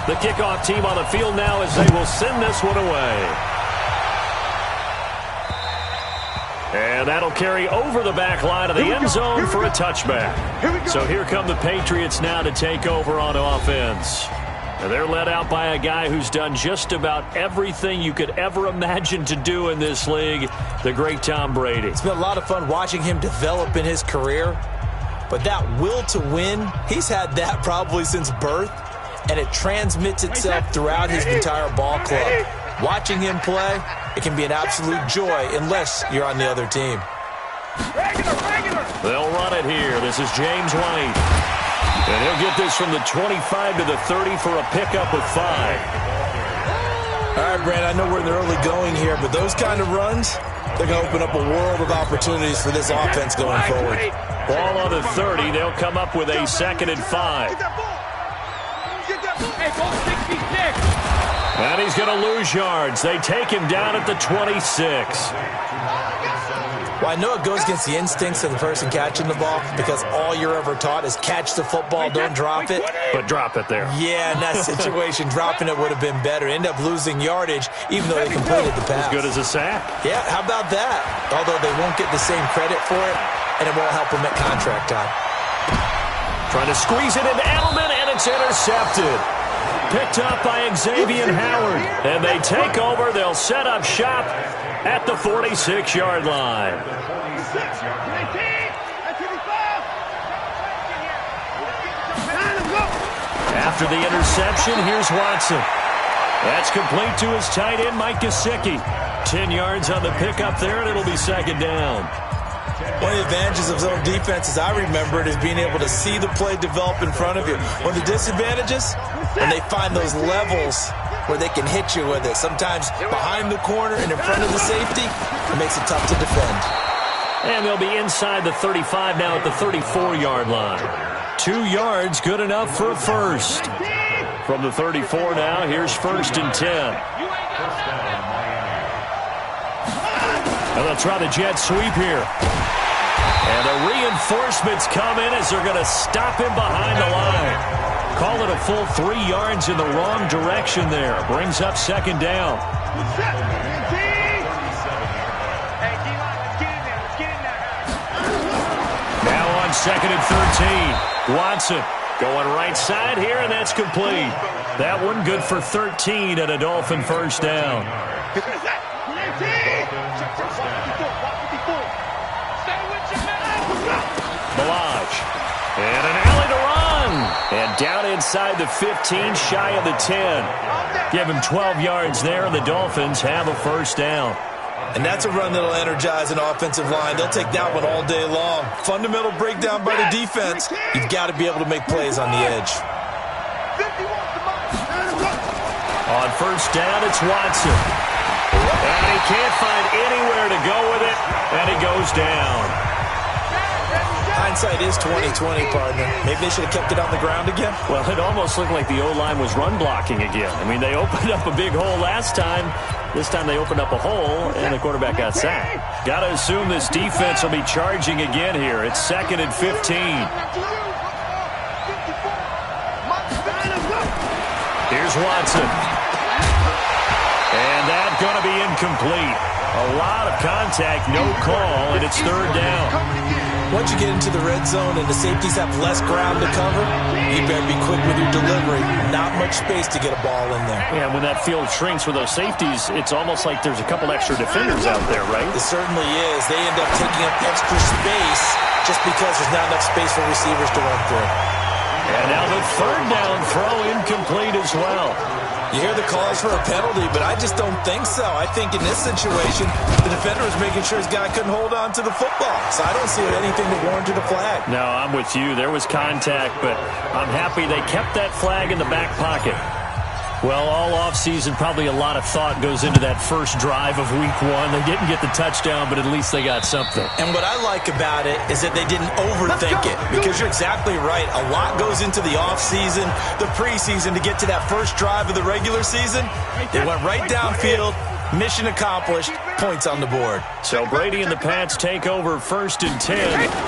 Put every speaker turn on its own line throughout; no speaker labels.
The kickoff team on the field now as they will send this one away. And that'll carry over the back line of the end zone for a touchback. So here come the Patriots now to take over on offense. And they're led out by a guy who's done just about everything you could ever imagine to do in this league, the great Tom Brady.
It's been a lot of fun watching him develop in his career. But that will to win, he's had that probably since birth. And it transmits itself throughout his entire ball club. Watching him play, it can be an absolute joy unless you're on the other team.
They'll run it here. This is James White. And he'll get this from the 25 to the 30 for a pickup of 5.
All right, Brand, I know we're in the early going here, but those kind of runs, they're going to open up a world of opportunities for this offense going forward.
Ball on the 30. They'll come up with a 2nd and 5. And he's going to lose yards. They take him down at the 26.
Well, I know it goes against the instincts of the person catching the ball because all you're ever taught is catch the football, don't drop it.
But drop it there.
Yeah, in that situation, dropping it would have been better. End up losing yardage even though they completed the pass.
As good as a sack.
Yeah, how about that? Although they won't get the same credit for it, and it won't help them at contract time.
Trying to squeeze it into Edelman, and it's intercepted. Picked up by Xavier Howard. And they take over. They'll set up shop at the 46-yard line. After the interception, here's Watson. That's complete to his tight end, Mike Gesicki. 10 yards on the pickup there, and it'll be 2nd down.
One of the advantages of zone defense, as I remember it, is being able to see the play develop in front of you. One of the disadvantages, when they find those levels where they can hit you with it. Sometimes behind the corner and in front of the safety, it makes it tough to defend.
And they'll be inside the 35 now at the 34-yard line. 2 yards, good enough for a first. From the 34 now, here's 1st and 10. And they'll try the jet sweep here. And the reinforcements come in as they're going to stop him behind the line. Call it a full 3 yards in the wrong direction there. Brings up 2nd down. Now on 2nd and 13. Watson going right side here, and that's complete. That one good for 13 and a Dolphin 1st down. Balaj. And an alley to run. And down inside the 15, shy of the 10. Give him 12 yards there, and the Dolphins have a 1st down.
And that's a run that'll energize an offensive line. They'll take that one all day long. Fundamental breakdown by the defense. You've got to be able to make plays on the edge.
On 1st down, it's Watson. And he can't find anywhere to go with it, and he goes down.
Hindsight is 20/20, partner. Maybe they should have kept it on the ground again.
Well, it almost looked like the O-line was run blocking again. I mean, they opened up a big hole last time. This time they opened up a hole, and the quarterback got sacked. Got to assume this defense will be charging again here. It's 2nd and 15. Here's Watson. And that's going to be incomplete. A lot of contact, no call, and it's 3rd down.
Once you get into the red zone and the safeties have less ground to cover, you better be quick with your delivery. Not much space to get a ball in there.
Yeah, when that field shrinks with those safeties, it's almost like there's a couple extra defenders out there, right?
It certainly is. They end up taking up extra space just because there's not enough space for receivers to run through.
And now the 3rd down throw incomplete as well.
You hear the calls for a penalty, but I just don't think so. I think in this situation, the defender was making sure his guy couldn't hold on to the football. So I don't see anything that warranted a flag.
No, I'm with you. There was contact, but I'm happy they kept that flag in the back pocket. Well, all offseason, probably a lot of thought goes into that first drive of Week 1. They didn't get the touchdown, but at least they got something.
And what I like about it is that they didn't overthink it, because you're exactly right. A lot goes into the offseason, the preseason, to get to that first drive of the regular season. They went right downfield, mission accomplished. points on the board.
So Brady and the Pats take over 1st and 10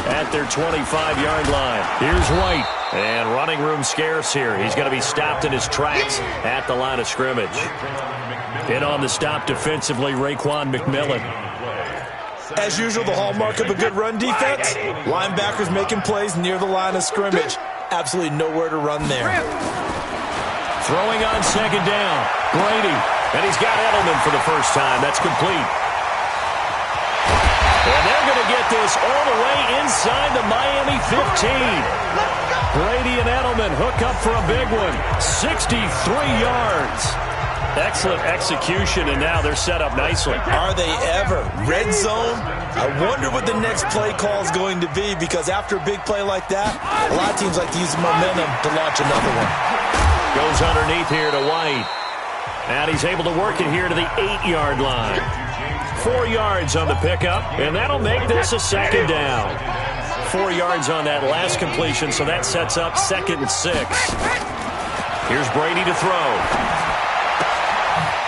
at their 25-yard line. Here's White. And running room scarce here. He's going to be stopped in his tracks at the line of scrimmage. In on the stop defensively, Raekwon McMillan.
As usual, the hallmark of a good run defense, linebackers making plays near the line of scrimmage. Absolutely nowhere to run there.
Throwing on 2nd down, Brady. And he's got Edelman for the first time. That's complete. And they're going to get this all the way inside the Miami 15. Brady and Edelman hook up for a big one. 63 yards. Excellent execution, and now they're set up nicely.
Are they ever? Red zone? I wonder what the next play call is going to be, because after a big play like that, a lot of teams like to use the momentum to launch another one.
Goes underneath here to White. And he's able to work it here to the 8-yard line. 4 yards on the pickup, and that'll make this a 2nd down. 4 yards on that last completion, so that sets up 2nd and 6. Here's Brady to throw.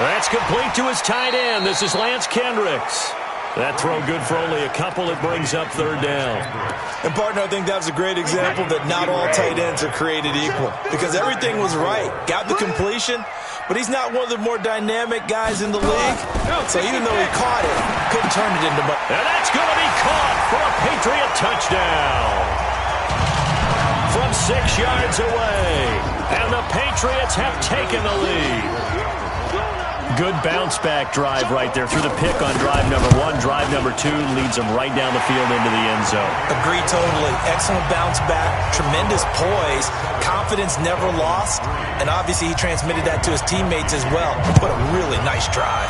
That's complete to his tight end. This is Lance Kendricks. That throw good for only a couple. It brings up 3rd down.
And, partner, I think that was a great example that not all tight ends are created equal, because everything was right. Got the completion, but he's not one of the more dynamic guys in the league. So even though he caught it, couldn't turn it into much.
And that's going to be caught for a Patriot touchdown. From 6 yards away. And the Patriots have taken the lead. Good bounce-back drive right there through the pick on drive number 1. Drive number 2 leads them right down the field into the end zone.
Agree totally. Excellent bounce-back, tremendous poise, confidence never lost, and obviously he transmitted that to his teammates as well. What a really nice drive.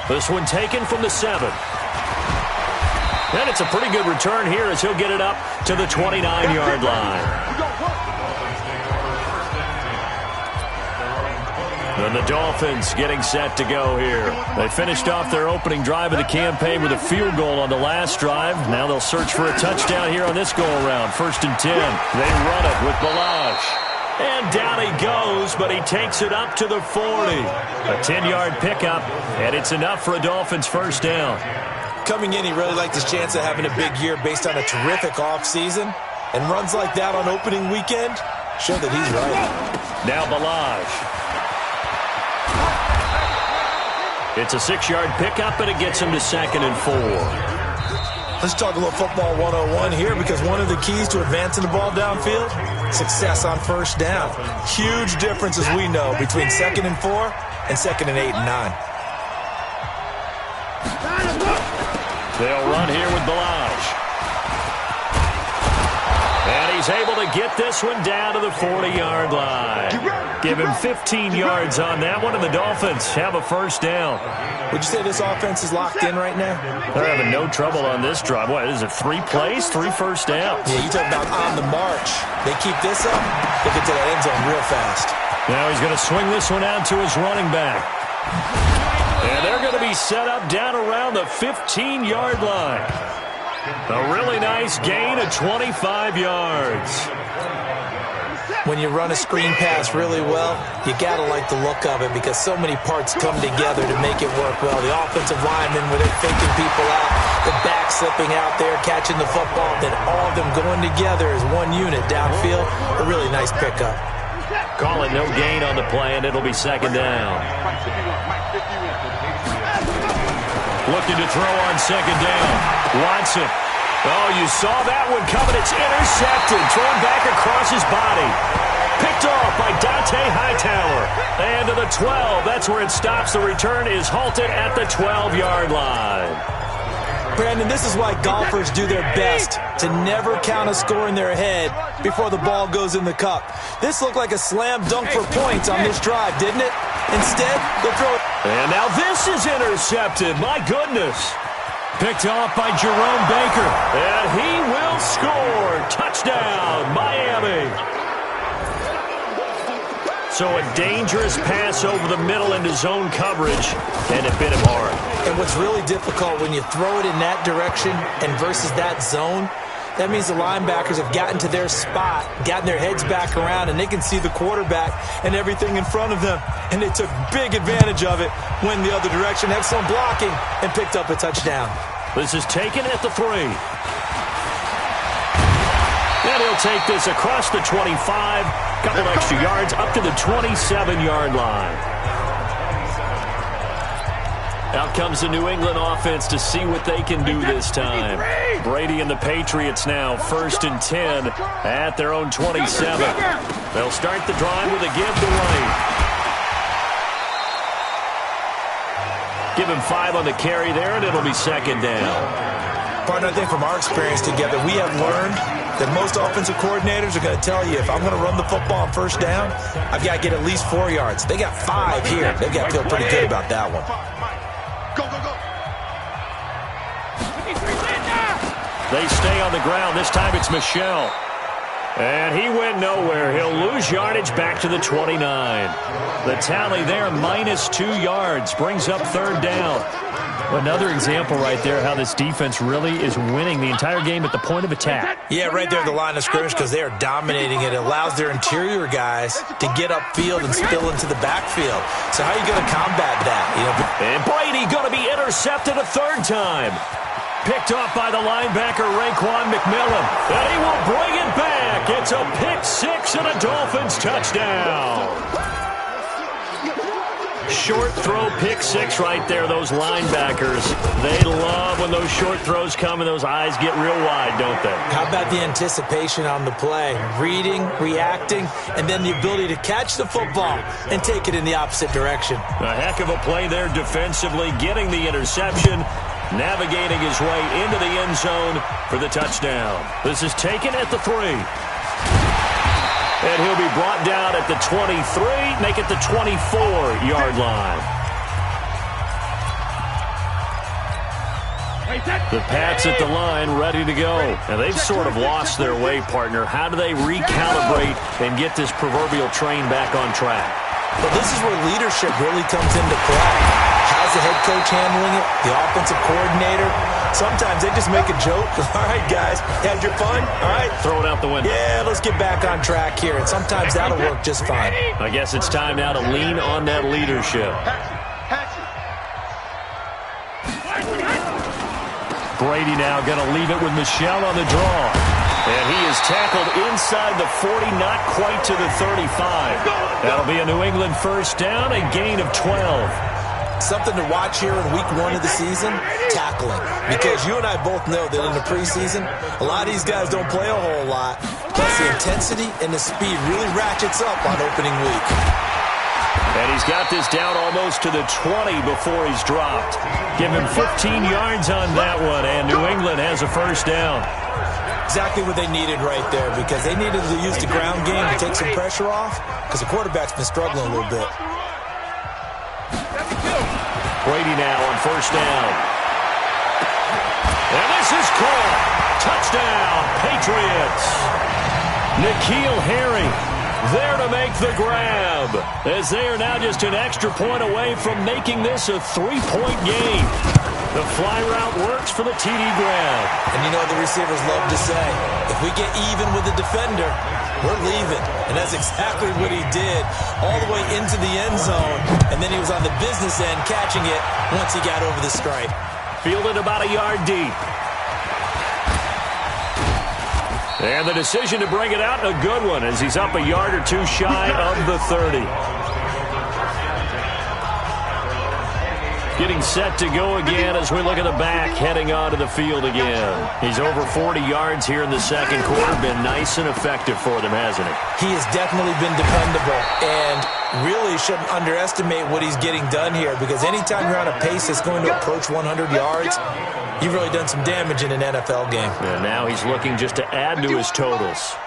This one taken from the 7. And it's a pretty good return here as he'll get it up to the 29-yard line. And the Dolphins getting set to go here. They finished off their opening drive of the campaign with a field goal on the last drive. Now they'll search for a touchdown here on this go-around. 1st and 10. They run it with Balazs. And down he goes, but he takes it up to the 40. A 10-yard pickup, and it's enough for a Dolphins 1st down.
Coming in, he really liked his chance of having a big year based on a terrific offseason. And runs like that on opening weekend show that he's right.
Now Balazs. It's a 6-yard pickup, and it gets him to 2nd and 4.
Let's talk a little football 101 here, because one of the keys to advancing the ball downfield, success on 1st down. Huge difference, as we know, between 2nd and 4 and 2nd and 8 and 9.
They'll run here with Balazs. And he's able to get this one down to the 40-yard line. Give him 15 yards on that one, and the Dolphins have a 1st down.
Would you say this offense is locked in right now?
They're having no trouble on this drive. What, is it 3 plays, 3 first downs?
Yeah, you talk about on the march. They keep this up, they get to that end zone real fast.
Now he's going to swing this one out to his running back. And they're going to be set up down around the 15-yard line. A really nice gain of 25 yards.
When you run a screen pass really well, you got to like the look of it, because so many parts come together to make it work well. The offensive linemen, where they're faking people out, the back slipping out there, catching the football, then all of them going together as one unit downfield. A really nice pickup.
Call it no gain on the play, and it'll be 2nd down. Looking to throw on 2nd down. Watson. Oh, you saw that one coming. It's intercepted. Thrown back across his body. Picked off by Dante Hightower. And to the 12. That's where it stops. The return is halted at the 12-yard line.
Brandon, this is why golfers do their best to never count a score in their head before the ball goes in the cup. This looked like a slam dunk for points on this drive, didn't it? Instead, they'll throw it.
And now this is intercepted. My goodness. Picked off by Jerome Baker. And he will score. Touchdown, Miami. So a dangerous pass over the middle into zone coverage, and it bit him hard.
And what's really difficult when you throw it in that direction and versus that zone, that means the linebackers have gotten to their spot, gotten their heads back around, and they can see the quarterback and everything in front of them. And they took big advantage of it, went the other direction, excellent blocking, and picked up a touchdown.
This is taken at the 3. And he'll take this across the 25, couple extra yards up to the 27-yard line. Out comes the New England offense to see what they can do this time. Brady and the Patriots now 1st and 10 at their own 27. They'll start the drive with a give to White. Give him 5 on the carry there, and it'll be 2nd down.
Partner, I think from our experience together, we have learned that most offensive coordinators are going to tell you, if I'm going to run the football on 1st down, I've got to get at least 4 yards. They got 5 here. They've got to feel pretty good about that one.
They stay on the ground. This time it's Michel. And he went nowhere. He'll lose yardage back to the 29. The tally there, -2 yards, brings up 3rd down. Another example right there how this defense really is winning the entire game at the point of attack.
Yeah, right there at the line of scrimmage, because they are dominating it. It allows their interior guys to get upfield and spill into the backfield. So how are you going to combat that?
And Brady going to be intercepted a 3rd time. Picked off by the linebacker, Raekwon McMillan. And he will bring it back. It's a pick 6 and a Dolphins touchdown. Short throw, pick 6 right there, those linebackers. They love when those short throws come and those eyes get real wide, don't they?
How about the anticipation on the play? Reading, reacting, and then the ability to catch the football and take it in the opposite direction.
A heck of a play there defensively, getting the interception, navigating his way into the end zone for the touchdown. This is taken at the 3. And he'll be brought down at the 23, make it the 24-yard line. The Pats at the line, ready to go. And they've sort of lost their way, partner. How do they recalibrate and get this proverbial train back on track?
Well, this is where leadership really comes into play. How's the head coach handling it? The offensive coordinator? Sometimes they just make a joke. All right, guys, had your fun? All right.
Throw it out the window.
Yeah, let's get back on track here. And sometimes that'll work just fine.
I guess it's time now to lean on that leadership. Brady now going to leave it with Michel on the draw. And he is tackled inside the 40, not quite to the 35. That'll be a New England 1st down, a gain of 12.
Something to watch here in week 1 of the season, tackling. Because you and I both know that in the preseason, a lot of these guys don't play a whole lot. Plus the intensity and the speed really ratchets up on opening week.
And he's got this down almost to the 20 before he's dropped. Give him 15 yards on that one, and New England has a 1st down.
Exactly what they needed right there, because they needed to use the ground game to take some pressure off, because the quarterback's been struggling a little bit.
Brady now on 1st down. And this is caught. Touchdown, Patriots. N'Keal Harry there to make the grab, as they are now just an extra point away from making this a 3-point game. The fly route works for the TD grab.
And you know what the receivers love to say? If we get even with the defender, we're leaving. And that's exactly what he did, all the way into the end zone. And then he was on the business end catching it once he got over the stripe.
Fielded about a yard deep. And the decision to bring it out, a good one, as he's up a yard or 2 shy of the 30. Getting set to go again as we look at the back, heading onto the field again. He's over 40 yards here in the 2nd quarter. Been nice and effective for them, hasn't he?
He has definitely been dependable, and really shouldn't underestimate what he's getting done here, because anytime you're on a pace that's going to approach 100 yards, you've really done some damage in an NFL game.
And now he's looking just to add to his totals.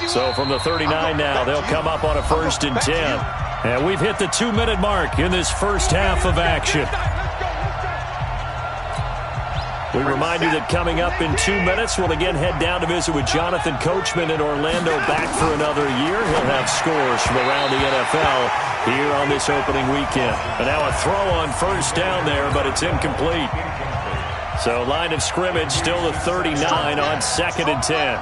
So from the 39 now, they'll come up on a 1st and 10. And we've hit the 2-minute mark in this first half of action. We remind you that coming up in 2 minutes, we'll again head down to visit with Jonathan Coachman in Orlando, back for another year. He'll have scores from around the NFL here on this opening weekend. And now a throw on 1st down there, but it's incomplete. So line of scrimmage still the 39 on 2nd and 10.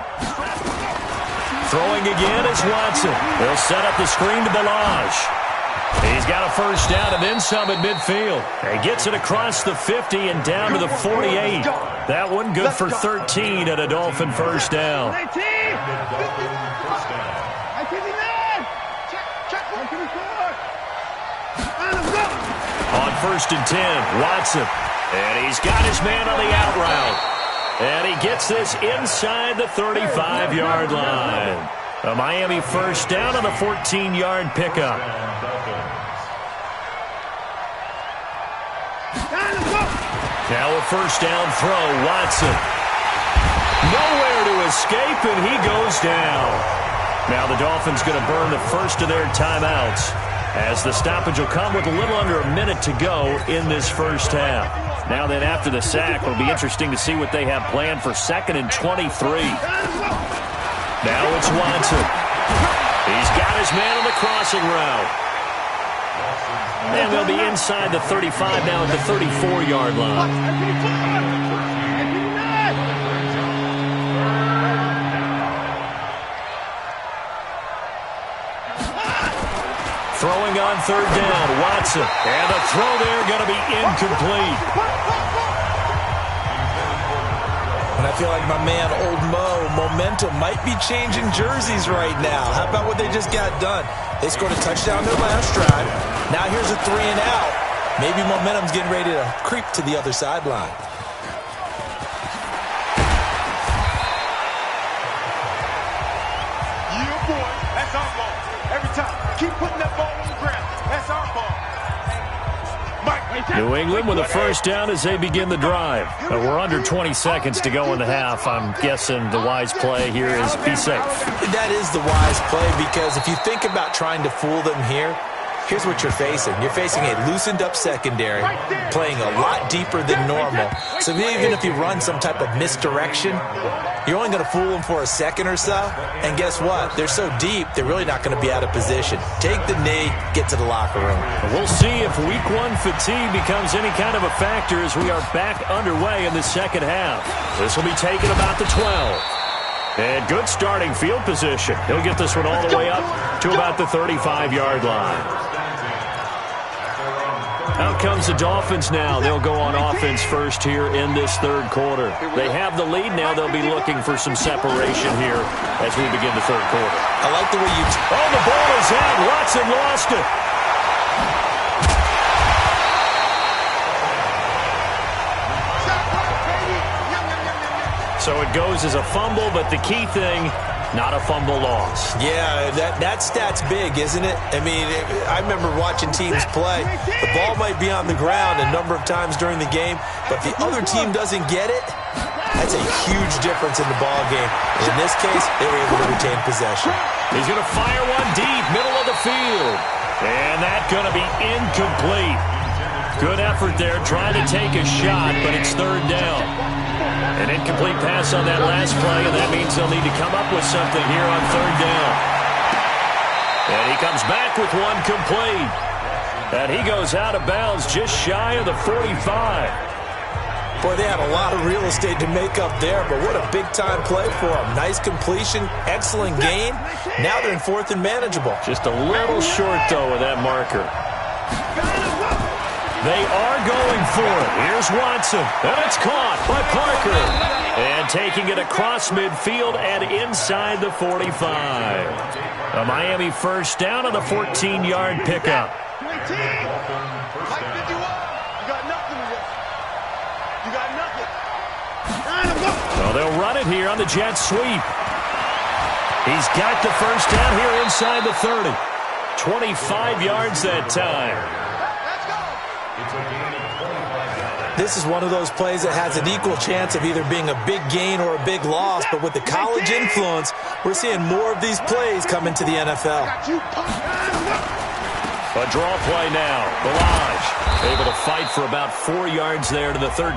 Throwing again is Watson. They'll set up the screen to Ballage. He's got a first down and then some at midfield. He gets it across the 50 and down to the 48. That one good for 13 at a Dolphin first down. On 1st and 10, Watson. And he's got his man on the out route. And he gets this inside the 35-yard line. A Miami first down on a 14-yard pickup. Now a first down throw, Watson. Nowhere to escape, and he goes down. Now the Dolphins going to burn the first of their timeouts, as the stoppage will come with a little under a minute to go in this first half. Now then, after the sack, it'll be interesting to see what they have planned for 2nd and 23. Now it's Watson. He's got his man on the crossing route. And they'll be inside the 35 now at the 34-yard line. Throwing on 3rd down, Watson. And the throw there going to be incomplete.
And I feel like my man, Old Mo, momentum might be changing jerseys right now. How about what they just got done? They scored a touchdown their last drive. Now here's a 3 and out. Maybe momentum's getting ready to creep to the other sideline.
Yeah, boy, that's our ball. Every time. Keep putting that ball on the ground. That's our ball.
New England with a first down as they begin the drive. We're under 20 seconds to go in the half. I'm guessing the wise play here is be safe.
That is the wise play, because if you think about trying to fool them here, here's what you're facing. You're facing a loosened-up secondary, playing a lot deeper than normal. So even if you run some type of misdirection, you're only going to fool them for a second or so. And guess what? They're so deep, they're really not going to be out of position. Take the knee, get to the locker room.
We'll see if Week 1 fatigue becomes any kind of a factor as we are back underway in the second half. This will be taken about the 12. And good starting field position. He'll get this one all the way up to about the 35-yard line. Out comes the Dolphins now. They'll go on offense first here in this third quarter. They have the lead now. They'll be looking for some separation here as we begin the third quarter.
I like the way you...
Oh, the ball is out. Watson lost it. So it goes as a fumble, but the key thing, not a fumble loss.
Yeah, that stat's big, isn't it? I mean, I remember watching teams play. The ball might be on the ground a number of times during the game, but the other team doesn't get it. That's a huge difference in the ball game. In this case, they were able to retain possession.
He's going to fire one deep, middle of the field. And that's going to be incomplete. Good effort there, trying to take a shot, but it's 3rd down. An incomplete pass on that last play, and that means they'll need to come up with something here on 3rd down. And he comes back with one complete. And he goes out of bounds just shy of the 45.
Boy, they had a lot of real estate to make up there, but what a big-time play for them. Nice completion, excellent gain. Now they're in 4th and manageable.
Just a little short, though, of that marker. They are going for it. Here's Watson. And it's caught by Parker. And taking it across midfield and inside the 45. A Miami first down on the 14-yard pickup. Well, they'll run it here on the jet sweep. He's got the first down here inside the 30. 25 yards that time.
This is one of those plays that has an equal chance of either being a big gain or a big loss, but with the college influence, we're seeing more of these plays come into the NFL.
A draw play now. Ballage able to fight for about 4 yards there to the 13.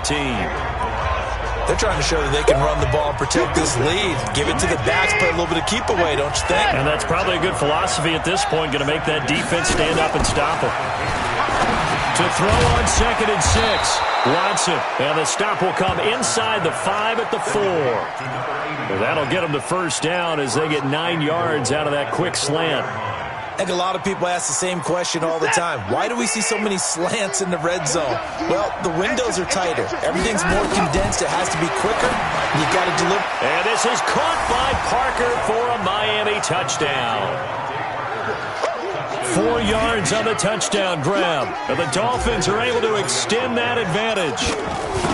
They're trying to show that they can run the ball and protect this lead. Give it to the backs, play a little bit of keep away, don't you think?
And that's probably a good philosophy at this point, going to make that defense stand up and stop them. To throw on 2nd and 6. Watson. And the stop will come inside the 5 at the 4. And that'll get them to first down as they get 9 yards out of that quick slant.
I think a lot of people ask the same question all the time. Why do we see so many slants in the red zone? Well, the windows are tighter. Everything's more condensed. It has to be quicker. You got to deliver.
And this is caught by Parker for a Miami touchdown. 4 yards on the touchdown grab. And the Dolphins are able to extend that advantage.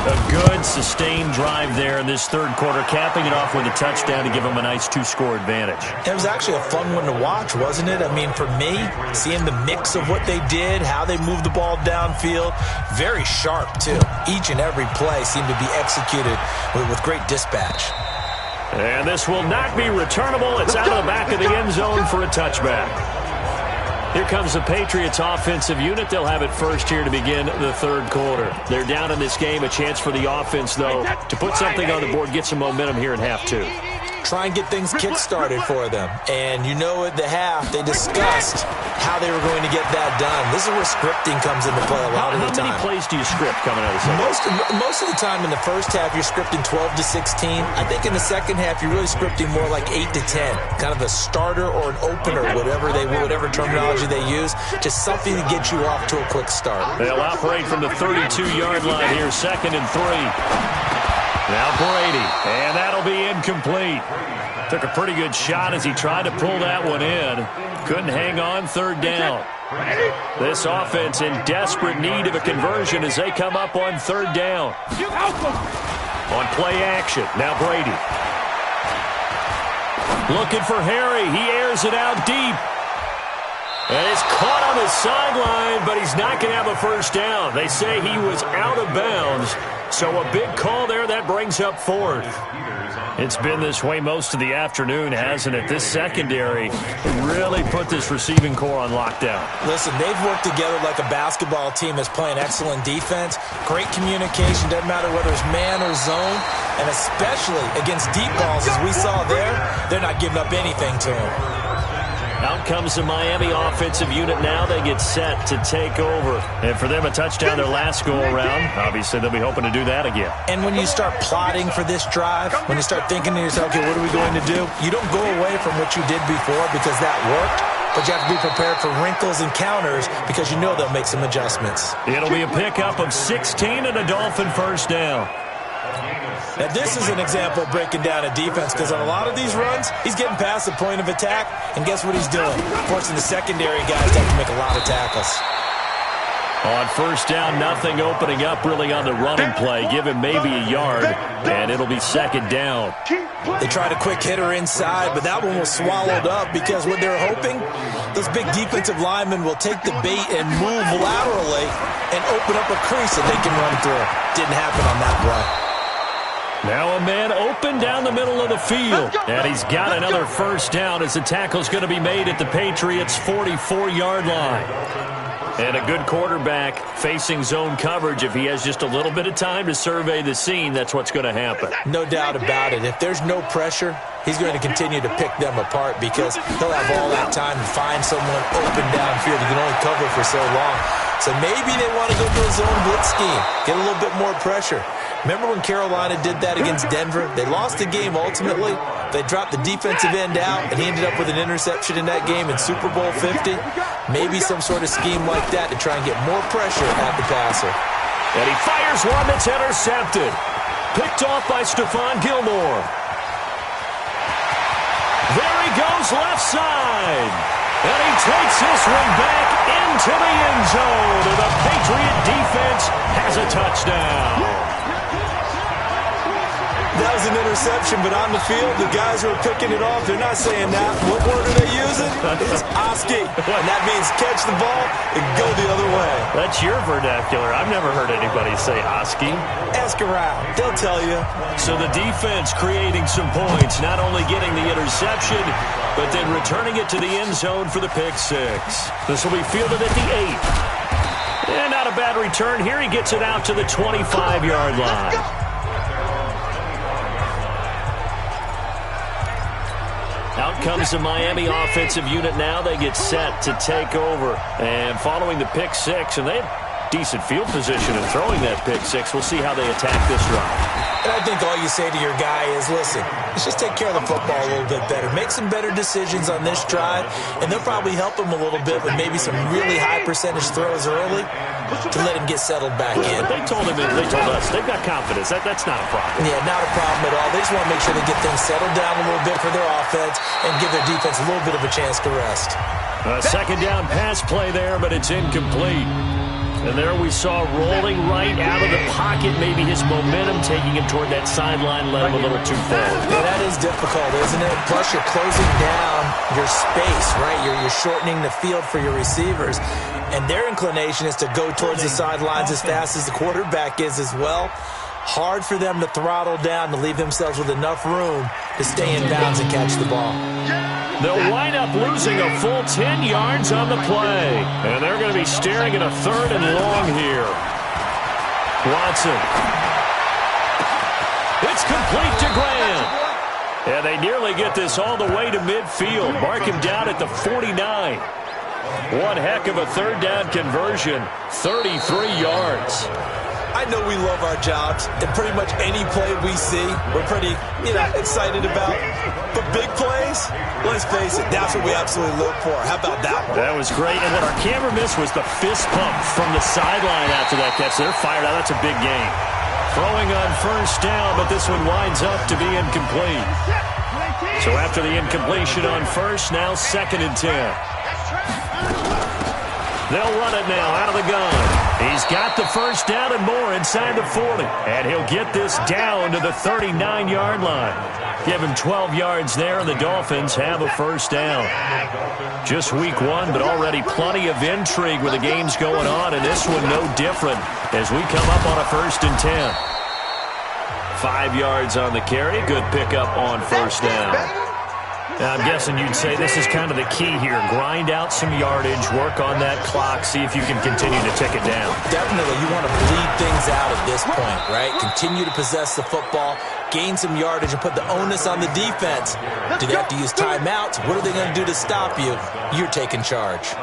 A good, sustained drive there in this third quarter, capping it off with a touchdown to give them a nice 2-score advantage.
It was actually a fun one to watch, wasn't it? I mean, for me, seeing the mix of what they did, how they moved the ball downfield, very sharp, too. Each and every play seemed to be executed with great dispatch.
And this will not be returnable. It's out of the back of the end zone for a touchback. Here comes the Patriots offensive unit. They'll have it first here to begin the third quarter. They're down in this game. A chance for the offense, though, to put something on the board, get some momentum here in half 2.
Try and get things kick-started for them. And you know at the half, they discussed how they were going to get that done. This is where scripting comes into play a lot of the time.
How many plays do you script coming out of the second?
Most of the time in the first half, you're scripting 12 to 16. I think in the second half, you're really scripting more like 8 to 10. Kind of a starter or an opener, whatever terminology they use. Just something to get you off to a quick start.
They'll operate from the 32-yard line here, 2nd and 3. Now Brady, and that'll be incomplete. Took a pretty good shot as he tried to pull that one in. Couldn't hang on, 3rd down. This offense in desperate need of a conversion as they come up on 3rd down. On play action, now Brady. Looking for Harry. He airs it out deep. And it's caught on the sideline, but he's not going to have a first down. They say he was out of bounds. So a big call there, that brings up 4th. It's been this way most of the afternoon, hasn't it? This secondary really put this receiving core on lockdown.
Listen, they've worked together like a basketball team that's playing excellent defense. Great communication, doesn't matter whether it's man or zone. And especially against deep balls, as we saw there, they're not giving up anything to them.
Out comes the Miami offensive unit now. They get set to take over. And for them, a touchdown their last go-around. Obviously, they'll be hoping to do that again.
And when you start plotting for this drive, when you start thinking to yourself, okay, what are we going to do? You don't go away from what you did before because that worked. But you have to be prepared for wrinkles and counters because you know they'll make some adjustments.
It'll be a pickup of 16 and a Dolphin first down.
Now, this is an example of breaking down a defense because on a lot of these runs, he's getting past the point of attack, and guess what he's doing? Forcing the secondary guys to have to make a lot of tackles.
On first down, nothing opening up really on the running play. Give him maybe a yard, and it'll be 2nd down.
They tried a quick hitter inside, but that one was swallowed up because what they're hoping, those big defensive linemen will take the bait and move laterally and open up a crease that they can run through. Didn't happen on that play.
Now a man open down the middle of the field. And he's got another first down as the tackle's going to be made at the Patriots' 44-yard line. And a good quarterback facing zone coverage. If he has just a little bit of time to survey the scene, that's what's going to happen.
No doubt about it. If there's no pressure, he's going to continue to pick them apart because he'll have all that time to find someone open downfield. He can only cover for so long. So maybe they want to go to a zone blitz scheme, get a little bit more pressure. Remember when Carolina did that against Denver? They lost the game ultimately. They dropped the defensive end out, and he ended up with an interception in that game in Super Bowl 50. Maybe some sort of scheme like that to try and get more pressure at the passer.
And he fires one that's intercepted. Picked off by Stephon Gilmore. There he goes left side. And he takes this one back into the end zone. And the Patriot defense has a touchdown.
That was an interception, but on the field, the guys who are picking it off, they're not saying that. What word are they using? It's Oski. And that means catch the ball and go the other way.
That's your vernacular. I've never heard anybody say Oski.
Ask around. They'll tell you.
So the defense creating some points, not only getting the interception, but then returning it to the end zone for the pick six. This will be fielded at the 8. And not a bad return here. He gets it out to the 25-yard line. Out comes the Miami offensive unit now. They get set to take over. And following the pick six, and they decent field position in throwing that pick six. We'll see how they attack this drive.
And I think all you say to your guy is, listen, let's just take care of the football a little bit better. Make some better decisions on this drive, and they'll probably help him a little bit with maybe some really high percentage throws early to let him get settled back in.
But they told us, they've got confidence. That's not a problem.
Yeah, not a problem at all. They just want to make sure they get things settled down a little bit for their offense and give their defense a little bit of a chance to rest.
A second down pass play there, but it's incomplete. And there we saw rolling right out of the pocket, maybe his momentum taking him toward that sideline led him a little too far.
Yeah, that is difficult, isn't it? Plus, you're closing down your space, right? You're shortening the field for your receivers. And their inclination is to go towards the sidelines as fast as the quarterback is as well. Hard for them to throttle down to leave themselves with enough room to stay in bounds and catch the ball.
They'll wind up losing a full 10 yards on the play. And they're going to be staring at a 3rd and long here. Watson. It's complete to Graham. And they nearly get this all the way to midfield. Mark him down at the 49. One heck of a 3rd down conversion. 33 yards.
I know we love our jobs, and pretty much any play we see, we're pretty, excited about. But big plays, let's face it, that's what we absolutely look for. How about that one?
That was great. And what our camera missed was the fist pump from the sideline after that catch. They're fired out. That's a big game. Throwing on 1st down, but this one winds up to be incomplete. So after the incompletion on 1st, now 2nd and 10. They'll run it now out of the gun. He's got the 1st down and more inside the 40. And he'll get this down to the 39-yard line. Give him 12 yards there, and the Dolphins have a 1st down. Just week 1, but already plenty of intrigue with the games going on, and this one no different as we come up on a 1st and 10. 5 yards on the carry. Good pickup on 1st down. Now, I'm guessing you'd say this is kind of the key here. Grind out some yardage, work on that clock, see if you can continue to tick it down.
Definitely. You want to bleed things out at this point, right? Continue to possess the football, gain some yardage, and put the onus on the defense. Do they have to use timeouts? What are they going to do to stop you? You're taking charge.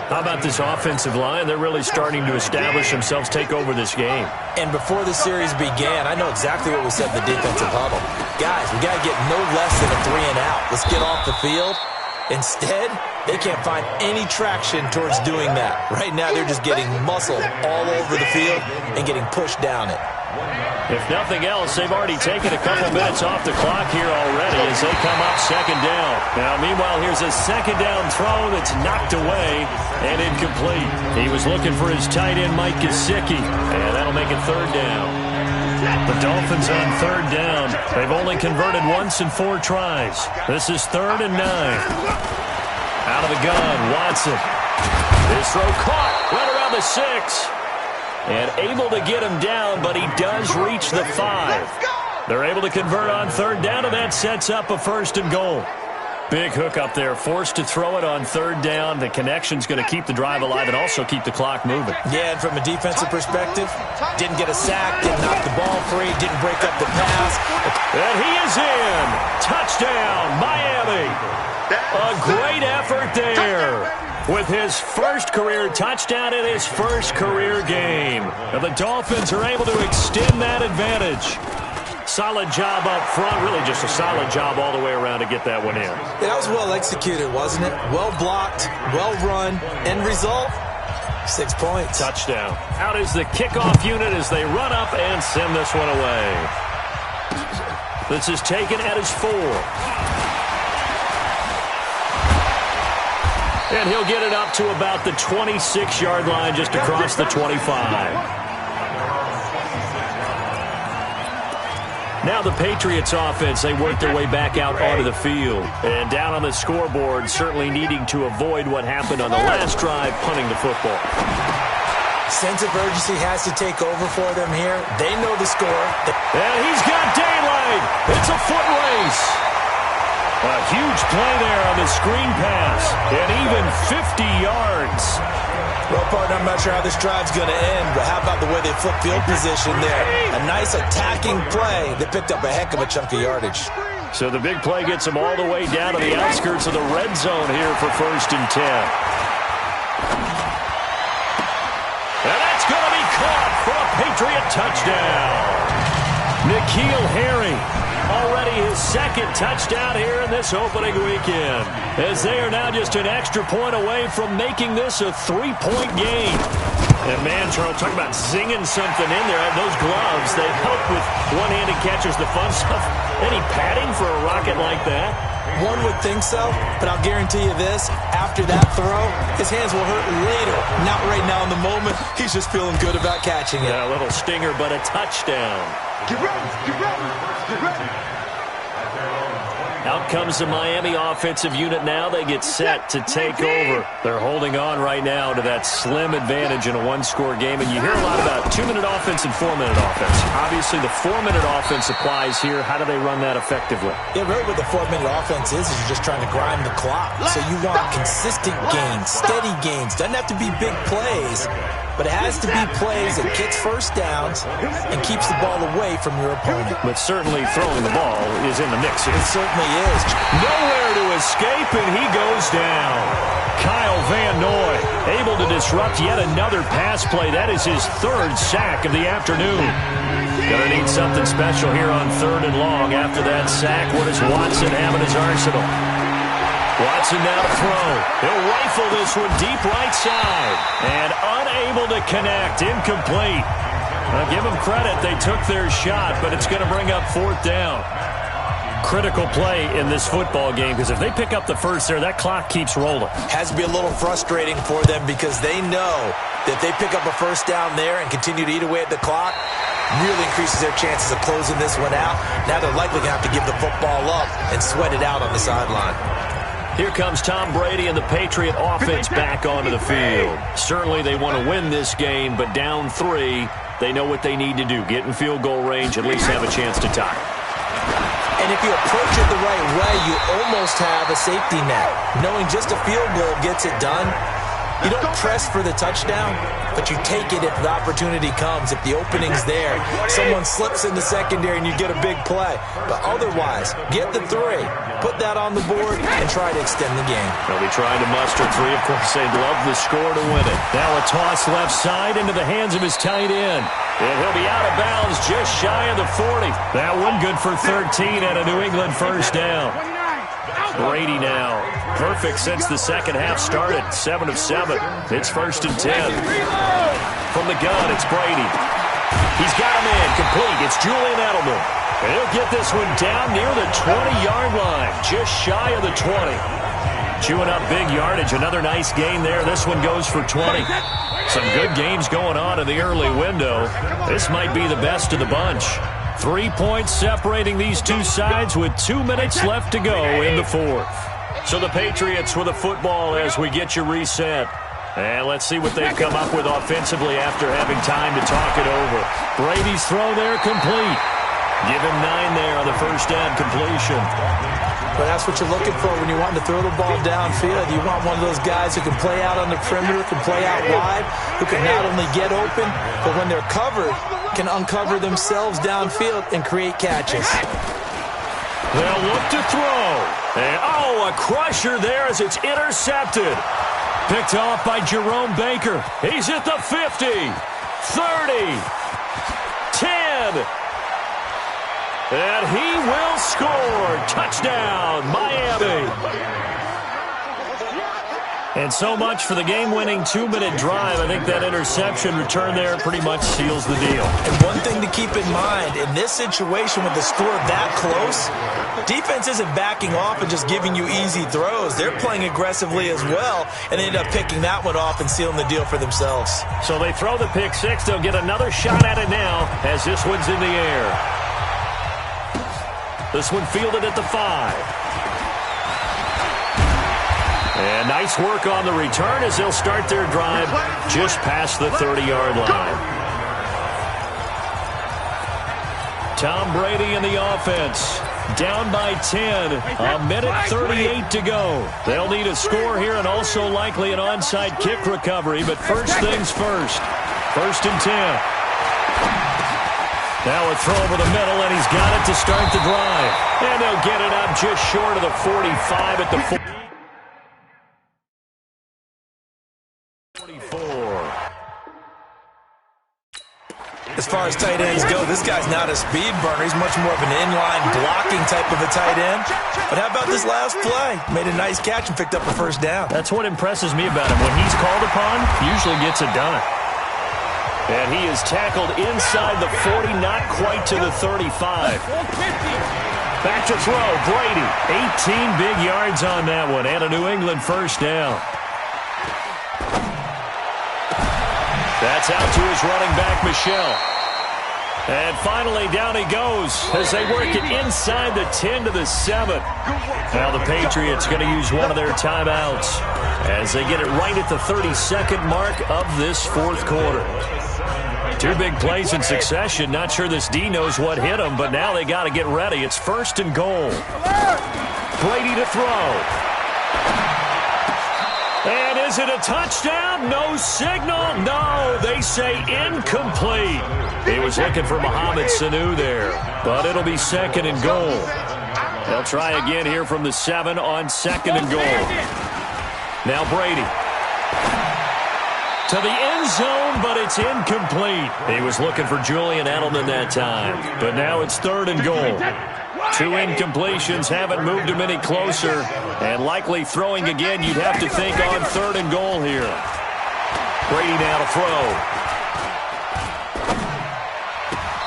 How about this offensive line? They're really starting to establish themselves, take over this game.
And before the series began, I know exactly what we said in the defensive huddle. Guys, we got to get no less than a 3-and-out. Let's get off the field. Instead, they can't find any traction towards doing that. Right now, they're just getting muscled all over the field and getting pushed down it.
If nothing else, they've already taken a couple minutes off the clock here already as they come up 2nd down. Now, meanwhile, here's a 2nd down throw that's knocked away and incomplete. He was looking for his tight end, Mike Gesicki, and that'll make it 3rd down. The Dolphins on 3rd down. They've only converted once in 4 tries. This is 3rd and 9. Out of the gun, Watson. This throw caught right around the 6. And able to get him down, but he does reach the 5. They're able to convert on 3rd down, and that sets up a 1st and goal. Big hook up there, forced to throw it on 3rd down. The connection's going to keep the drive alive and also keep the clock moving.
Yeah, and from a defensive perspective, didn't get a sack, didn't knock the ball free, didn't break up the pass.
And he is in. Touchdown, Miami. A great effort there. With his 1st career touchdown in his 1st career game. And the Dolphins are able to extend that advantage. Solid job up front, really just a solid job all the way around to get that one in.
That was well executed, wasn't it? Well blocked, well run. End result, 6 points.
Touchdown. Out is the kickoff unit as they run up and send this one away. This is taken at his 4. And he'll get it up to about the 26-yard line, just across the 25. Now the Patriots offense, they work their way back out onto the field. And down on the scoreboard, certainly needing to avoid what happened on the last drive, punting the football.
Sense of urgency has to take over for them here. They know the score.
And he's got daylight. It's a foot race. A huge play there on the screen pass, and even 50 yards.
Well, partner, I'm not sure how this drive's going to end, but how about the way they flip field position there? A nice attacking play that picked up a heck of a chunk of yardage.
So the big play gets them all the way down to the outskirts of the red zone here for 1st and 10. And that's good. Patriot touchdown. N'Keal Harry, already his second touchdown here in this opening weekend, as they are now just an extra point away from making this a 3-point game. And man, Charles, talk about zinging something in there. Those gloves, they help with one-handed catches, the fun stuff. Any padding for a rocket like that?
One would think so, but I'll guarantee you this. After that throw, his hands will hurt later. Not right now in the moment. He's just feeling good about catching it.
Yeah, a little stinger, but a touchdown.
Get ready, get ready, get ready.
Out comes the Miami offensive unit now. They get set to take over. They're holding on right now to that slim advantage in a one-score game. And you hear a lot about 2-minute offense and 4-minute offense. Obviously, the 4-minute offense applies here. How do they run that effectively?
Yeah, really what the 4-minute offense is you're just trying to grind the clock. So you want consistent gains, steady gains. Doesn't have to be big plays, but it has to be plays that gets first downs and keeps the ball away from your opponent.
But certainly throwing the ball is in the mix here.
It certainly is.
Nowhere to escape, and he goes down. Kyle Van Noy able to disrupt yet another pass play. That is his third sack of the afternoon. Gonna need something special here on 3rd and long. After that sack, what does Watson have in his arsenal? Watson now to throw. He'll rifle this one deep right side. And unable to connect. Incomplete. I'll give them credit. They took their shot, but it's going to bring up 4th down. Critical play in this football game, because if they pick up the first there, that clock keeps rolling.
Has to be a little frustrating for them because they know that if they pick up a first down there and continue to eat away at the clock, really increases their chances of closing this one out. Now they're likely going to have to give the football up and sweat it out on the sideline.
Here comes Tom Brady and the Patriot offense back onto the field. Certainly they want to win this game, but down 3, they know what they need to do. Get in field goal range, at least have a chance to tie.
And if you approach it the right way, you almost have a safety net. Knowing just a field goal gets it done. You don't press for the touchdown, but you take it if the opportunity comes. If the opening's there, someone slips in the secondary and you get a big play. But otherwise, get the 3, put that on the board, and try to extend the game.
They'll be trying to muster 3. Of course, they'd love the score to win it. Now a toss left side into the hands of his tight end. And he'll be out of bounds just shy of the 40. That one good for 13 and a New England first down. Brady now. Perfect since the second half started. 7 of 7. It's 1st and 10. From the gun, it's Brady. He's got a man complete. It's Julian Edelman. And he'll get this one down near the 20-yard line. Just shy of the 20. Chewing up big yardage. Another nice gain there. This one goes for 20. Some good games going on in the early window. This might be the best of the bunch. 3 points separating these two sides with 2 minutes left to go in the 4th. So the Patriots with a football as we get you reset. And let's see what they've come up with offensively after having time to talk it over. Brady's throw there complete. Give him 9 there on the first down completion.
But that's what you're looking for when you want to throw the ball downfield. You want one of those guys who can play out on the perimeter, can play out wide, who can not only get open, but when they're covered, can uncover themselves downfield and create catches.
They'll look to throw. And, a crusher there as it's intercepted. Picked off by Jerome Baker. He's at the 50, 30, 10. And he will score. Touchdown, Miami. And so much for the game-winning 2-minute drive. I think that interception return there pretty much seals the deal.
And one thing to keep in mind, in this situation with the score that close, defense isn't backing off and just giving you easy throws. They're playing aggressively as well, and they end up picking that one off and sealing the deal for themselves.
So they throw the pick six. They'll get another shot at it now as this one's in the air. This one fielded at the 5. And nice work on the return as they'll start their drive just past the 30-yard line. Tom Brady in the offense. Down by 10. A minute 38 to go. They'll need a score here and also likely an onside kick recovery. But first things first. 1st and 10. Now a throw over the middle, and he's got it to start the drive. And they'll get it up just short of the 45 at the 40. 24.
As far as tight ends go, this guy's not a speed burner. He's much more of an inline blocking type of a tight end. But how about this last play? Made a nice catch and picked up a first down.
That's what impresses me about him. When he's called upon, he usually gets it done. And he is tackled inside the 40, not quite to the 35. Back to throw, Brady. 18 big yards on that one, and a New England first down. That's out to his running back, Michel. And finally, down he goes as they work it inside the 10 to the 7. Now the Patriots going to use one of their timeouts as they get it right at the 32nd mark of this fourth quarter. Two big plays in succession. Not sure this D knows what hit him, but now they got to get ready. It's first and goal. Brady to throw. And is it a touchdown? No signal. No, they say incomplete. He was looking for Mohamed Sanu there, but it'll be second and goal. They'll try again here from the 7 on second and goal. Now Brady. To the end zone, but it's incomplete. He was looking for Julian Edelman that time, but now it's third and goal. Two incompletions haven't moved him any closer, and likely throwing again, you'd have to think on third and goal here. Brady now to throw.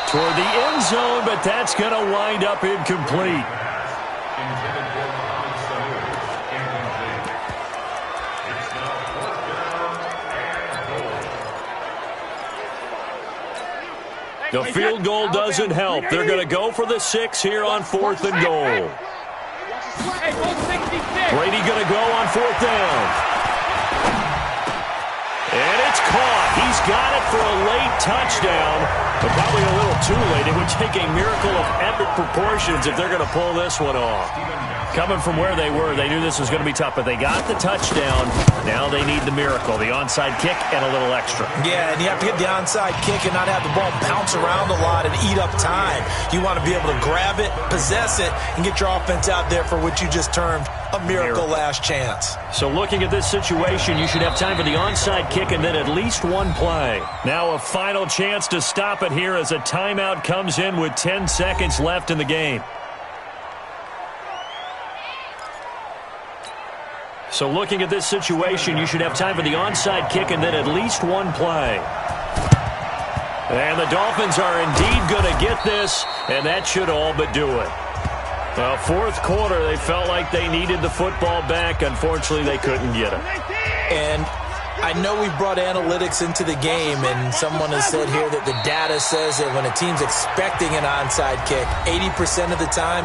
Toward the end zone, but that's going to wind up incomplete. The field goal doesn't help. They're going to go for the 6 here on fourth and goal. Brady going to go on fourth down. And it's caught. He's got it for a late touchdown, but probably a little too late. It would take a miracle of epic proportions if they're going to pull this one off. Coming from where they were, they knew this was going to be tough, but they got the touchdown. Now they need the miracle, the onside kick and a little extra.
Yeah, and you have to get the onside kick and not have the ball bounce around a lot and eat up time. You want to be able to grab it, possess it, and get your offense out there for what you just termed a miracle last chance.
So looking at this situation, you should have time for the onside kick and then at least one play. Now a final chance to stop it here as a timeout comes in with 10 seconds left in the game. So looking at this situation, you should have time for the onside kick and then at least one play. And the Dolphins are indeed going to get this, and that should all but do it. Fourth quarter, they felt like they needed the football back. Unfortunately, they couldn't get it.
And I know we brought analytics into the game, and someone has said here that the data says that when a team's expecting an onside kick, 80% of the time,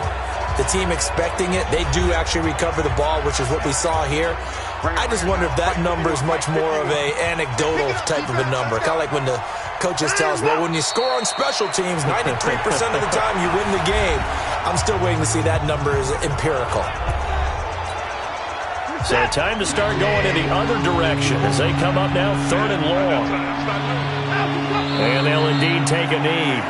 the team expecting it, they do actually recover the ball, which is what we saw here. I just wonder if that number is much more of a anecdotal type of a number. Kind of like when the coaches tell us, well, when you score on special teams, 93% of the time you win the game. I'm still waiting to see that number is empirical.
So time to start going in the other direction as they come up now third and long. And they'll indeed take a knee.